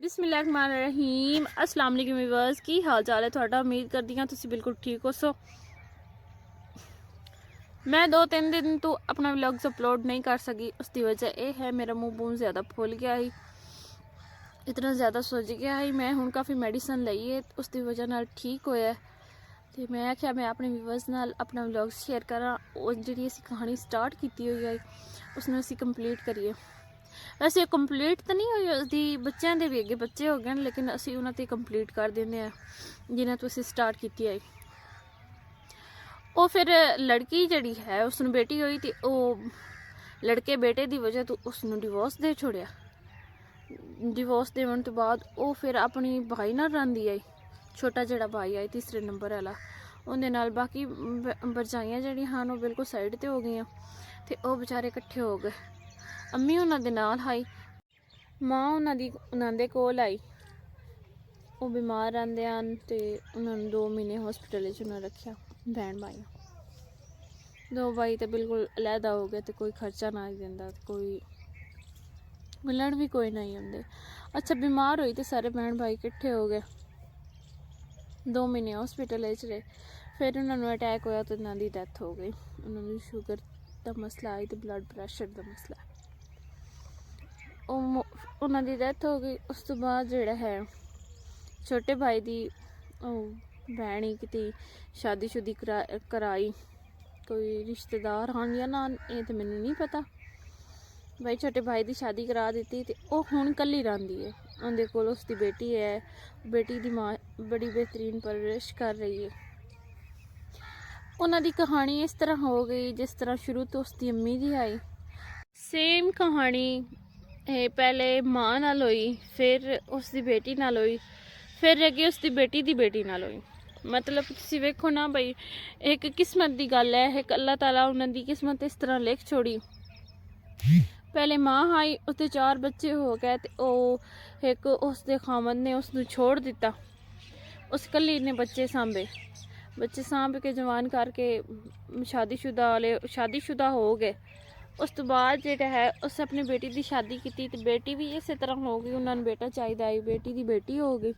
बिस्मिल्लाहिर्रहमानिर्रहीम अस्सलाम वालेकुम व्यूअर्स की हाल चाल है तुहाडा। उम्मीद करदी हां तुसीं बिल्कुल ठीक हो। मैं 2-3 दिन तो अपना व्लॉग्स अपलोड नहीं कर सकी। उसकी वजह यह है मेरा मुँह बहुत ज़्यादा फुल गया ही, इतना ज़्यादा सुज गया ही। मैं हुण काफ़ी मेडिसिन लई है, उसकी वजह नाल ठीक होया। तो मैं आख्या मैं अपने व्यूअर्स नाल अपना व्लॉग शेयर करा। और जिहड़ी असीं कहानी स्टार्ट की हुई है उसनूं असीं कंप्लीट करिए। वैसे कंप्लीट तो नहीं हुई, उसकी बच्चों के भी अगे बच्चे हो गए, लेकिन असी उन्होंने ते कंप्लीट कर देने जिन्हें तो असी स्टार्ट की है। वो फिर लड़की जड़ी है उसनूं बेटी हुई तो वो लड़के बेटे की वजह तो उसनूं डिवोर्स दे छोड़िया। डिवोर्स देने तो बाद वो फिर अपनी भाई नाल रहिंदी आई, छोटा जड़ा भाई आई तीसरे नंबर वाला। उहदे नाल बाकी भरजाइयां जड़ियां हैं वो बिल्कुल साइड ते हो गई ते वो बेचारे इकट्ठे हो गए। अम्मी उन्होंने नाल आई, माँ उन्होंने कोल आई। वो बीमार रहते हैं तो उन्होंने 2 महीने हॉस्पिटल रखा। बहन भाई 2 भाई तो बिल्कुल अलहदा हो गए, तो कोई खर्चा ना देंदा, कोई मिलन भी कोई नहीं होंगे। अच्छा बीमार हुई तो सारे बहन भाई इकट्ठे हो गए। 2 महीने हॉस्पिटल रहे, फिर उन्होंने अटैक होया तो उन्होंने डैथ हो गई। उन्होंने शुगर का मसला आई तो ब्लड प्रैशर का मसला, उन्होंने डैथ हो गई। उस तो बाद जिहड़ा है छोटे भाई की भैन ही किती शादी शुदी कराई, कोई रिश्तेदार हाँ या ना ये तो मैनू नहीं पता। भाई छोटे भाई की शादी करा दी तो वह हुण कल्ली रहिंदी है। उनके कोल उसकी बेटी है, बेटी की माँ बड़ी बेहतरीन परवरिश कर रही है। उन्होंने कहानी इस तरह हो गई जिस तरह शुरू तो उसकी अम्मी की आई। सेम कहानी पहले माँ नाल होई, फिर उसकी बेटी नाल होई, फिर अगे उसकी बेटी की बेटी नाल होई। मतलब तुसीं वेखो ना बई, एक किस्मत की गल है, एक अल्लाह ताला उन्होंने किस्मत इस तरह लिख छोड़ी। पहले माँ आई, उसके 4 बच्चे हो गए तो एक उसके खामद ने उसनूं छोड़ दिता। उस कल्ली ने बच्चे सांभ के जवान करके शादीशुदा हो गए। उस तो बाद जो है उस अपनी बेटी की शादी की तो बेटी भी इस तरह हो गई। उन्होंने बेटा चाहिए आई, बेटी की बेटी हो गई।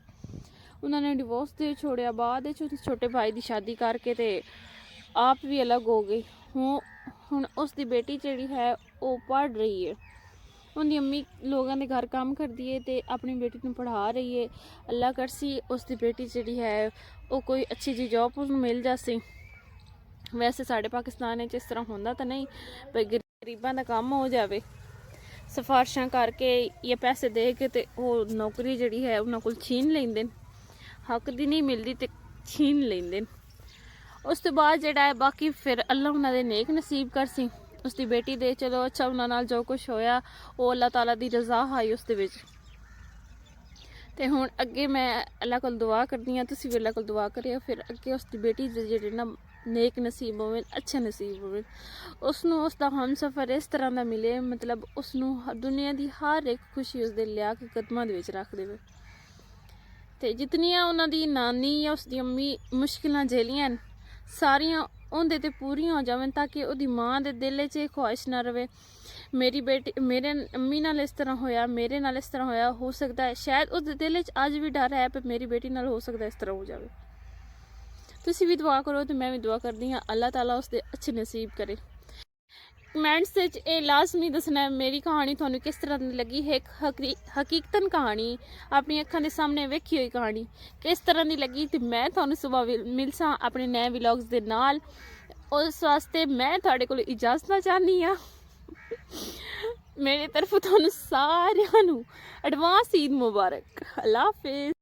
उन्होंने डिवोर्स दे छोड़िया। बाद छोटे भाई की शादी करके ते आप भी अलग हो गई। हुण उसकी बेटी जी है वो पढ़ रही है। उनकी अम्मी लोगों के घर काम करती है तो अपनी बेटी को पढ़ा रही है। अल्लाह करसी उसकी बेटी जी है वो कोई अच्छी जी जॉब मिल जासी। वैसे साढ़े पाकिस्तान इस तरह होंदा तो नहीं भाई गरीबां दा काम हो जाए, सिफारिशां करके या पैसे दे के ते वो नौकरी जी है उन्होंने को छीन लेंदे, हक दी नहीं मिलती तो छीन लेंदे। उस तो बाद जिहड़ा है बाकी फिर अल्लाह उन्होंने नेक नसीब करसी उसकी बेटी दे। चलो अच्छा उन्होंने नाल जो कुछ होया वो अल्लाह ताला दी रज़ा आई उस दे विच। ते हुण अगे मैं अल्लाह कोल दुआ करदी हां, तुसीं भी अल्लाह कोल दुआ करियो फिर अगे उसकी बेटी दे जेह्ड़े ना नेक नसीब होवे, अच्छे नसीब होवे, उसनूं उसका हम सफ़र इस तरह का मिले, मतलब उसनूं दुनिया की हर एक खुशी उसदे लिया के कदमां दे विच रख देवे। ते जितनियां उन्हां दी नानी या उसकी अम्मी मुश्किलां झेलियां सारियां उनदे ते पूरियां हो जावन, ताकि उहदी माँ दे दिल च ख्वाहिश ना रवे मेरी बेटी मेरे अम्मी नाल इस तरह होया, मेरे नाल इस तरह होया। हो सकता है शायद उस दिल च अज भी डर है पर मेरी बेटी नाल हो सकता है इस तरह हो जाए। तुसीं भी दुआ करो तो मैं भी दुआ करदी हाँ अल्लाह ताला उसदे अच्छे नसीब करे। कमेंट्स ये लाजमी दसना मेरी कहानी थानू किस तरह की लगी है। हकीकतन कहानी अपनी अखां दे सामने वेखी हुई कहानी किस तरह की लगी तो मैं थानू सुबह मिलसा अपने नए व्लॉग्स दे नाल। उस वास्ते मैं थोड़े को इजाजत चाहनी हाँ। मेरी तरफ थानू सारियां नू एडवांस ईद मुबारक। अल्लाह हाफिज।